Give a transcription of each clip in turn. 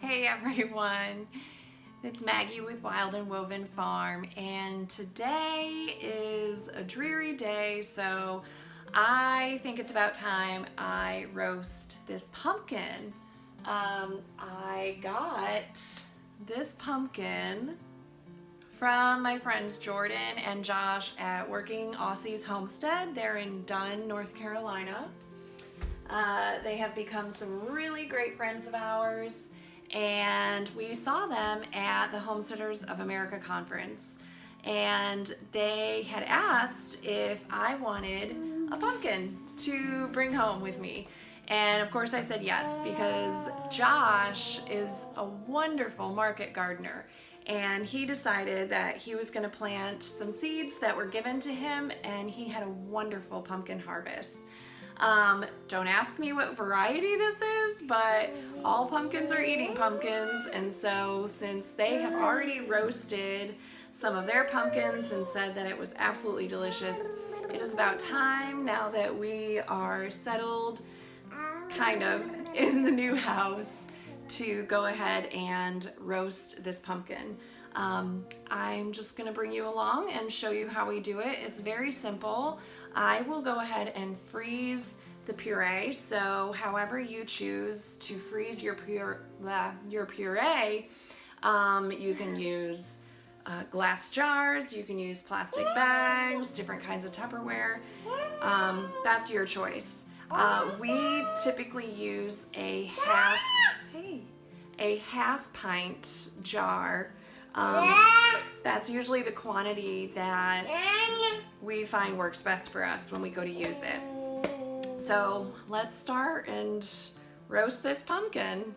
Hey everyone, it's Maggie with Wild and Woven Farm, and today is a dreary day, so I think it's about time I roast this pumpkin. I got this pumpkin from my friends Jordan and Josh at Working Aussies Homestead. They're in Dunn, North Carolina. They have become some really great friends of ours, and we saw them at the Homesteaders of America conference, and they had asked if I wanted a pumpkin to bring home with me. And of course I said yes, because Josh is a wonderful market gardener, and he decided that he was going to plant some seeds that were given to him, and he had a wonderful pumpkin harvest. Don't ask me what variety this is, but all pumpkins are eating pumpkins, and so since they have already roasted some of their pumpkins and said that it was absolutely delicious, it is about time, now that we are settled kind of in the new house, to go ahead and roast this pumpkin. I'm just gonna bring you along and show you how we do it. It's very simple. I will go ahead and freeze the puree. So however you choose to freeze your puree, you can use glass jars, you can use plastic bags, different kinds of Tupperware. That's your choice. We typically use a half pint jar. That's usually the quantity that we find works best for us when we go to use it. So let's start and roast this pumpkin.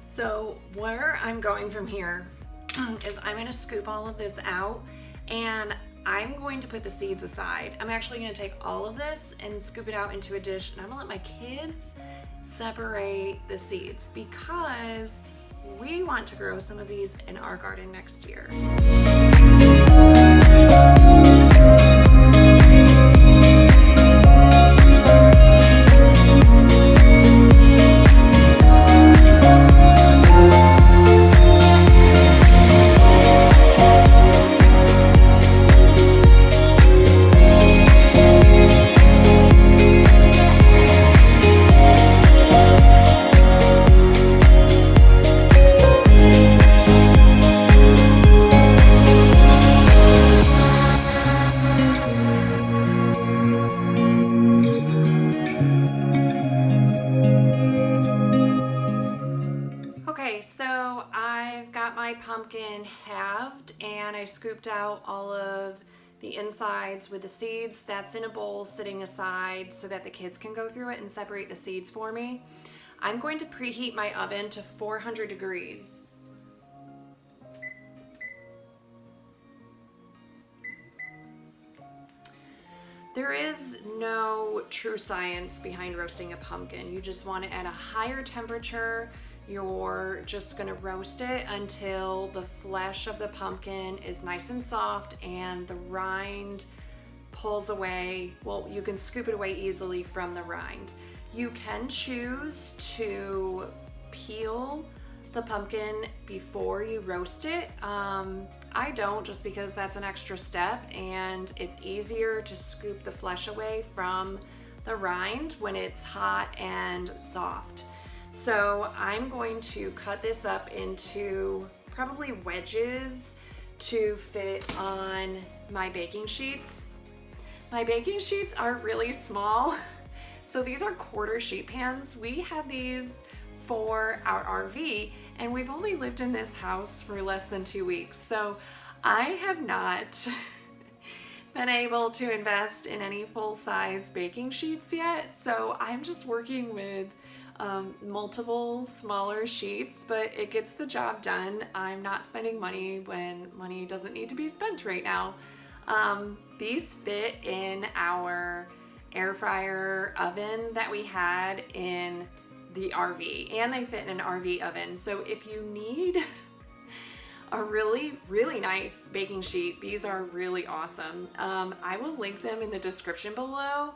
So where I'm going from here is I'm going to scoop all of this out, and I'm going to put the seeds aside. I'm actually going to take all of this and scoop it out into a dish, and I'm going to let my kids separate the seeds because we want to grow some of these in our garden next year. Okay, so I've got my pumpkin halved, and I scooped out all of the insides with the seeds. That's in a bowl sitting aside so that the kids can go through it and separate the seeds for me. I'm going to preheat my oven to 400 degrees. There is no true science behind roasting a pumpkin. You just want it at a higher temperature. You're just gonna roast it until the flesh of the pumpkin is nice and soft and the rind pulls away. Well, you can scoop it away easily from the rind. You can choose to peel the pumpkin before you roast it. I don't, just because that's an extra step and it's easier to scoop the flesh away from the rind when it's hot and soft. So I'm going to cut this up into probably wedges to fit on my baking sheets. My baking sheets are really small. So these are quarter sheet pans. We had these for our RV and we've only lived in this house for less than 2 weeks. So I have not been able to invest in any full-size baking sheets yet. So I'm just working with multiple smaller sheets, but it gets the job done. I'm not spending money when money doesn't need to be spent right now. These fit in our air fryer oven that we had in the RV, and they fit in an RV oven. So if you need a really nice baking sheet, these are really awesome. I will link them in the description below.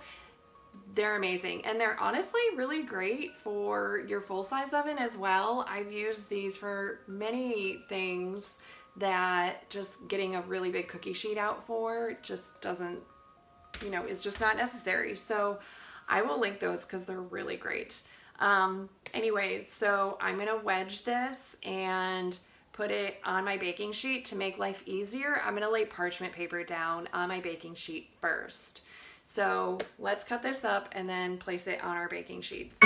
They're amazing, and they're honestly really great for your full-size oven as well. I've used these for many things that just getting a really big cookie sheet out for just doesn't, you know, is just not necessary. So I will link those because they're really great. Anyways, so I'm gonna wedge this and put it on my baking sheet. To make life easier, I'm gonna lay parchment paper down on my baking sheet first. So let's cut this up and then place it on our baking sheets.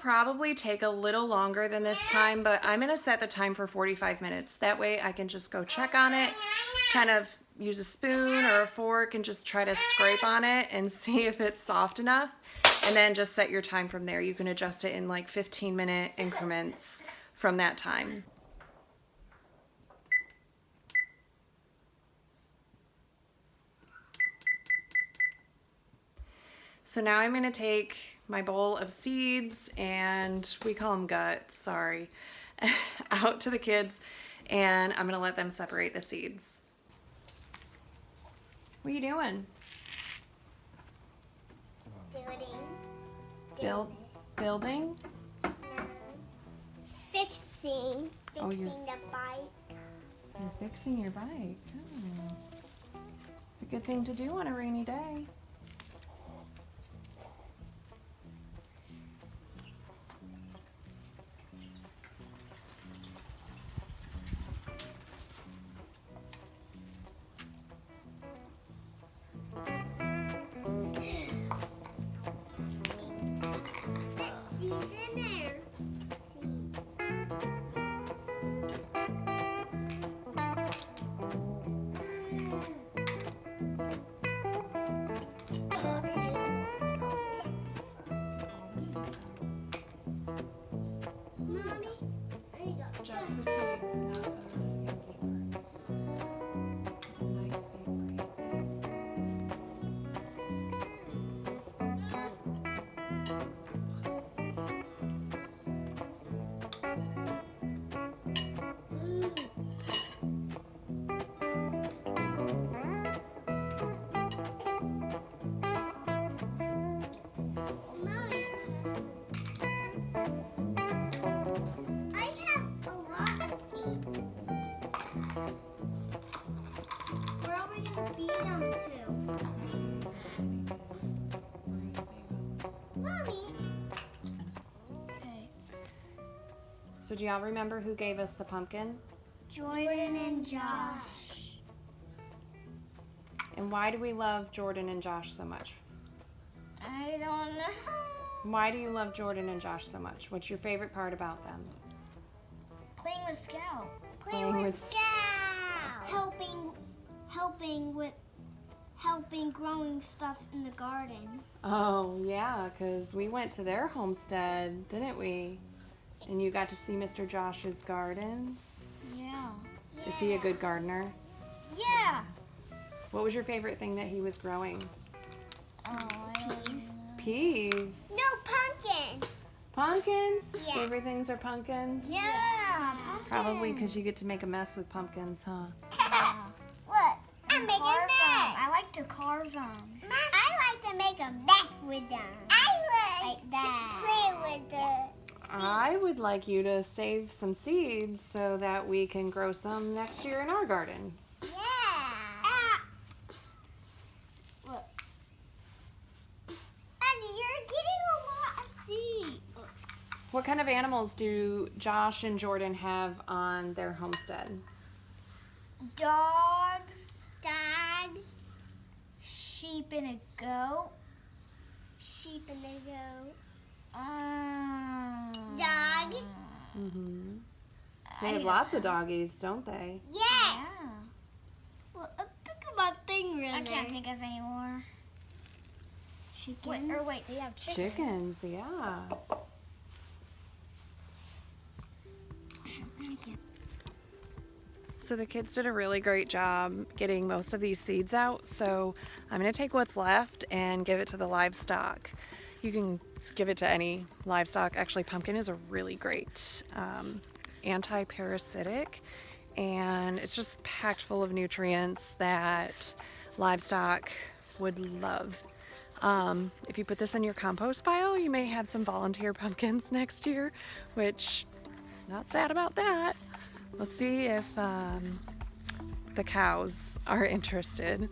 Probably take a little longer than this time, but I'm gonna set the time for 45 minutes. That way I can just go check on it, kind of use a spoon or a fork and just try to scrape on it and see if it's soft enough, and then just set your time from there. You can adjust it in like 15-minute increments from that time. So now I'm gonna take my bowl of seeds, and we call them guts, sorry, out to the kids, and I'm gonna let them separate the seeds. What are you doing? Building? No. Fixing Oh, the bike. You're fixing your bike. Oh. It's a good thing to do on a rainy day. Where are we going to feed them to? Mommy. Okay. So do y'all remember who gave us the pumpkin? Jordan and Josh. And why do we love Jordan and Josh so much? I don't know. Why do you love Jordan and Josh so much? What's your favorite part about them? Playing with Scout. Playing with Scout. Helping growing stuff in the garden. Oh, yeah, because we went to their homestead, didn't we? And you got to see Mr. Josh's garden. Yeah. Is he a good gardener? Yeah. What was your favorite thing that he was growing? Peas. Peas? No, pumpkin. Pumpkins? Yeah. Favorite things are pumpkins? Yeah. Pumpkin. Probably because you get to make a mess with pumpkins, huh? Look, I'm making a mess. I like to carve them. I like to make a mess with them. I like to play with them. I would like you to save some seeds so that we can grow some next year in our garden. Yeah. Look. Daddy, you're getting a lot of seeds. What kind of animals do Josh and Jordan have on their homestead? Dogs. Sheep and a goat. Dog. Mm-hmm. They have lots of doggies, don't they? Yeah. Well, think about thing runner. I can't think of any more. Chickens. Wait, they have chickens. Chickens, yeah. So the kids did a really great job getting most of these seeds out. So I'm going to take what's left and give it to the livestock. You can give it to any livestock. Actually, pumpkin is a really great anti-parasitic, and it's just packed full of nutrients that livestock would love. If you put this in your compost pile, you may have some volunteer pumpkins next year, which not sad about that. Let's see if the cows are interested.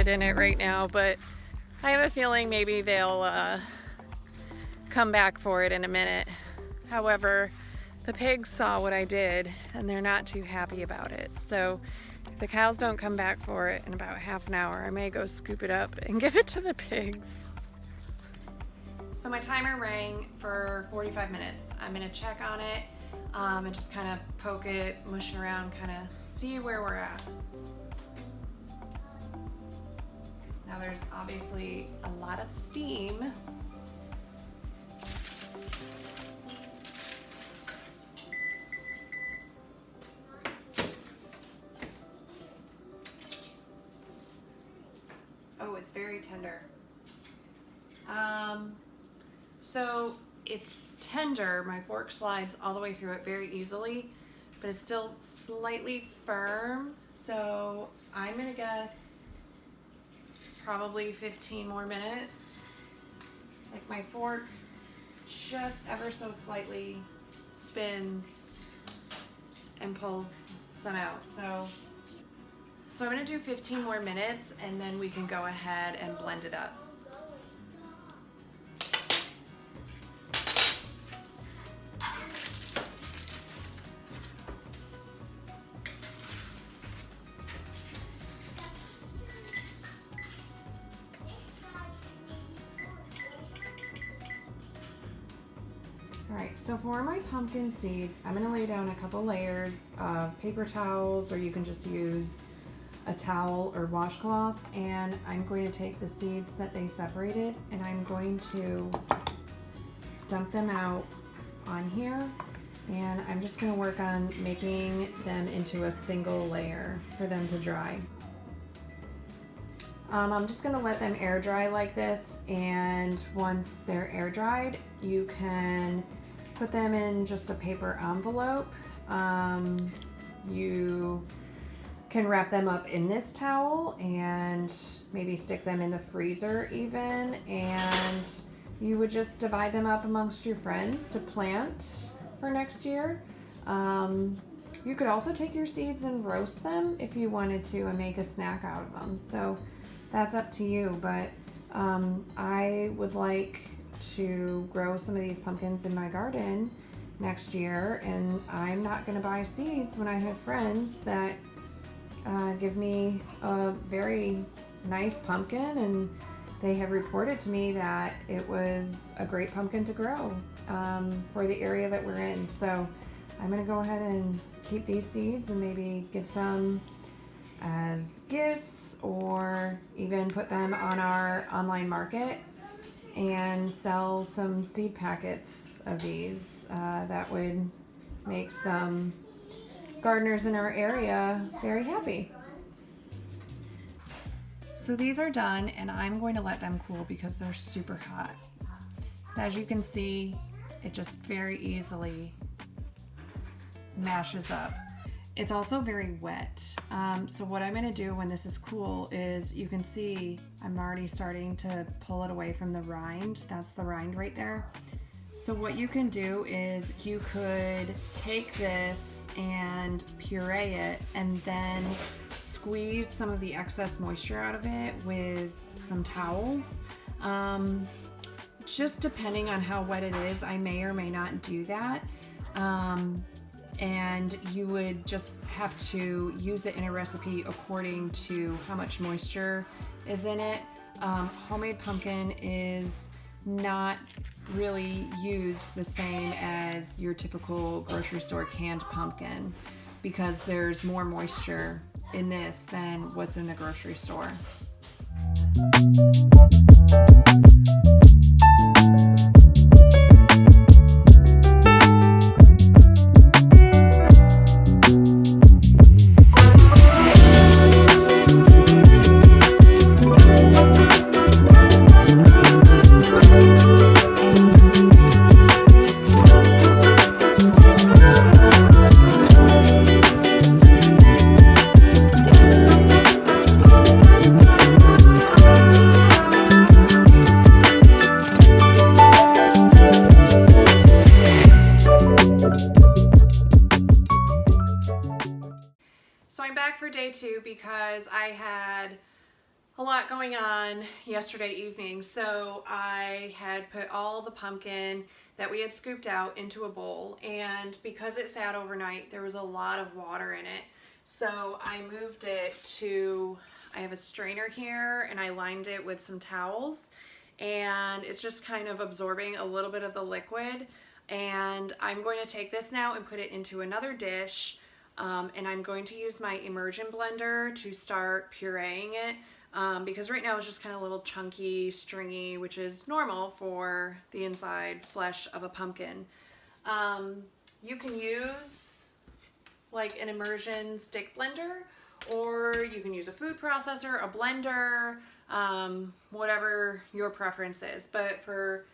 In it right now, but I have a feeling maybe they'll come back for it in a minute. However, the pigs saw what I did and they're not too happy about it. So if the cows don't come back for it in about half an hour, I may go scoop it up and give it to the pigs. So my timer rang for 45 minutes. I'm gonna check on it and just kind of poke it, mush it around, kind of see where we're at. Now there's obviously a lot of steam. Oh, it's very tender. So it's tender. My fork slides all the way through it very easily, but it's still slightly firm. So I'm gonna guess probably 15 more minutes. Like my fork just ever so slightly spins and pulls some out. So I'm gonna do 15 more minutes and then we can go ahead and blend it up. All right, so for my pumpkin seeds, I'm gonna lay down a couple layers of paper towels, or you can just use a towel or washcloth, and I'm going to take the seeds that they separated and I'm going to dump them out on here, and I'm just gonna work on making them into a single layer for them to dry. I'm just gonna let them air dry like this, and once they're air dried, you can put them in just a paper envelope. You can wrap them up in this towel and maybe stick them in the freezer even, and you would just divide them up amongst your friends to plant for next year. You could also take your seeds and roast them if you wanted to and make a snack out of them. So that's up to you, but I would like to grow some of these pumpkins in my garden next year, and I'm not going to buy seeds when I have friends that give me a very nice pumpkin, and they have reported to me that it was a great pumpkin to grow for the area that we're in. So I'm going to go ahead and keep these seeds and maybe give some as gifts, or even put them on our online market and sell some seed packets of these. That would make some gardeners in our area very happy. So these are done, and I'm going to let them cool because they're super hot. As you can see, it just very easily mashes up. It's also very wet. So what I'm gonna do when this is cool is, you can see I'm already starting to pull it away from the rind. That's the rind right there. So what you can do is you could take this and puree it and then squeeze some of the excess moisture out of it with some towels. Just depending on how wet it is, I may or may not do that. And you would just have to use it in a recipe according to how much moisture is in it. Homemade pumpkin is not really used the same as your typical grocery store canned pumpkin, because there's more moisture in this than what's in the grocery store. So I'm back for day two because I had a lot going on yesterday evening. So I had put all the pumpkin that we had scooped out into a bowl, and because it sat overnight, there was a lot of water in it. So I moved it to, I have a strainer here, and I lined it with some towels, and it's just kind of absorbing a little bit of the liquid. And I'm going to take this now and put it into another dish, and I'm going to use my immersion blender to start pureeing it, because right now it's just kind of a little chunky, stringy, which is normal for the inside flesh of a pumpkin. You can use like an immersion stick blender, or you can use a food processor, a blender, whatever your preference is. But for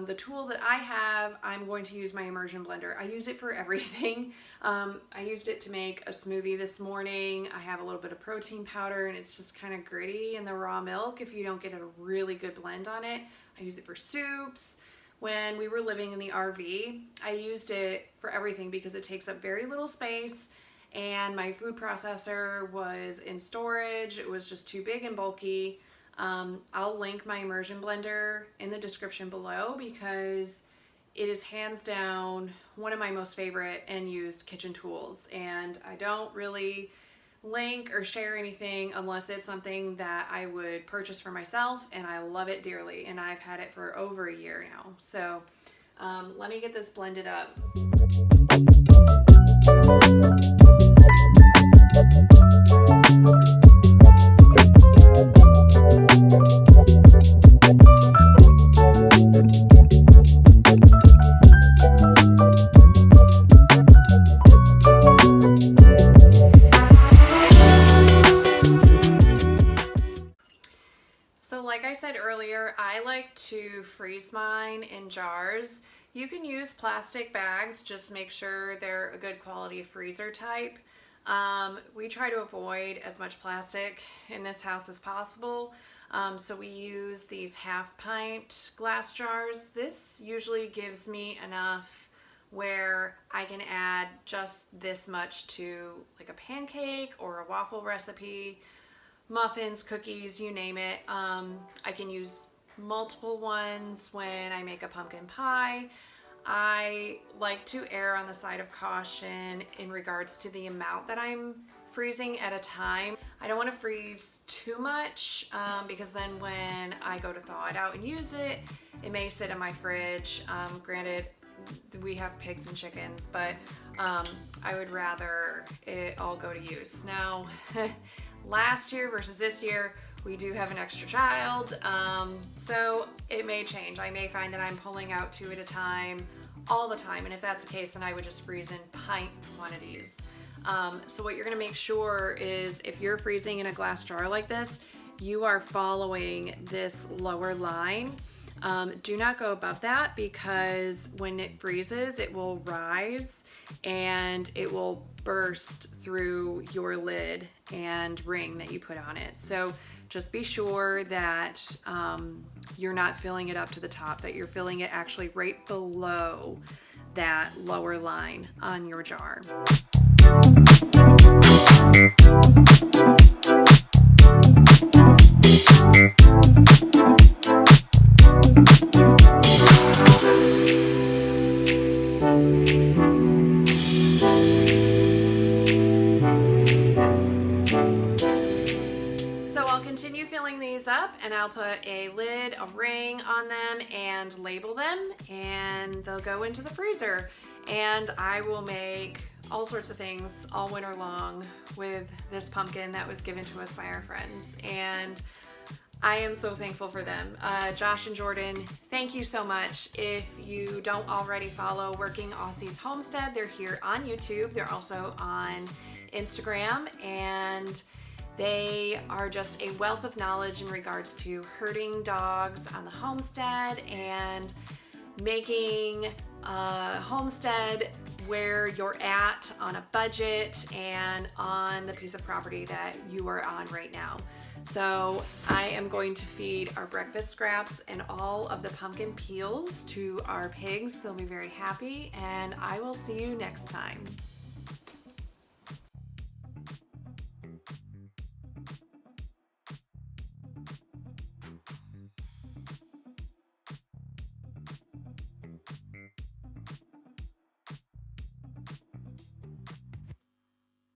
the tool that I have, I'm going to use my immersion blender. I use it for everything. I used it to make a smoothie this morning. I have a little bit of protein powder, and it's just kind of gritty in the raw milk if you don't get a really good blend on it. I use it for soups. When we were living in the RV, I used it for everything because it takes up very little space, and my food processor was in storage. It was just too big and bulky. I'll link my immersion blender in the description below because it is hands down one of my most favorite and used kitchen tools, and I don't really link or share anything unless it's something that I would purchase for myself, and I love it dearly, and I've had it for over a year now. So let me get this blended up. So like I said earlier, I like to freeze mine in jars. You can use plastic bags, just make sure they're a good quality freezer type. We try to avoid as much plastic in this house as possible. So we use these half-pint glass jars. This usually gives me enough where I can add just this much to like a pancake or a waffle recipe, muffins, cookies, you name it. I can use multiple ones when I make a pumpkin pie. I like to err on the side of caution in regards to the amount that I'm freezing at a time. I don't want to freeze too much because then when I go to thaw it out and use it, it may sit in my fridge. Granted, we have pigs and chickens, but I would rather it all go to use. Now, last year versus this year, we do have an extra child, so it may change. I may find that I'm pulling out 2 at a time all the time, and if that's the case, then I would just freeze in pint quantities. So what you're gonna make sure is if you're freezing in a glass jar like this, you are following this lower line. Do not go above that, because when it freezes, it will rise and it will burst through your lid and ring that you put on it. So just be sure that you're not filling it up to the top, that you're filling it actually right below that lower line on your jar. Continue filling these up, and I'll put a lid, a ring on them, and label them, and they'll go into the freezer. And I will make all sorts of things all winter long with this pumpkin that was given to us by our friends, and I am so thankful for them. Josh and Jordan, thank you so much. If you don't already follow Working Aussies Homestead, they're here on YouTube. They're also on Instagram, and they are just a wealth of knowledge in regards to herding dogs on the homestead and making a homestead where you're at on a budget and on the piece of property that you are on right now. So I am going to feed our breakfast scraps and all of the pumpkin peels to our pigs. They'll be very happy, and I will see you next time.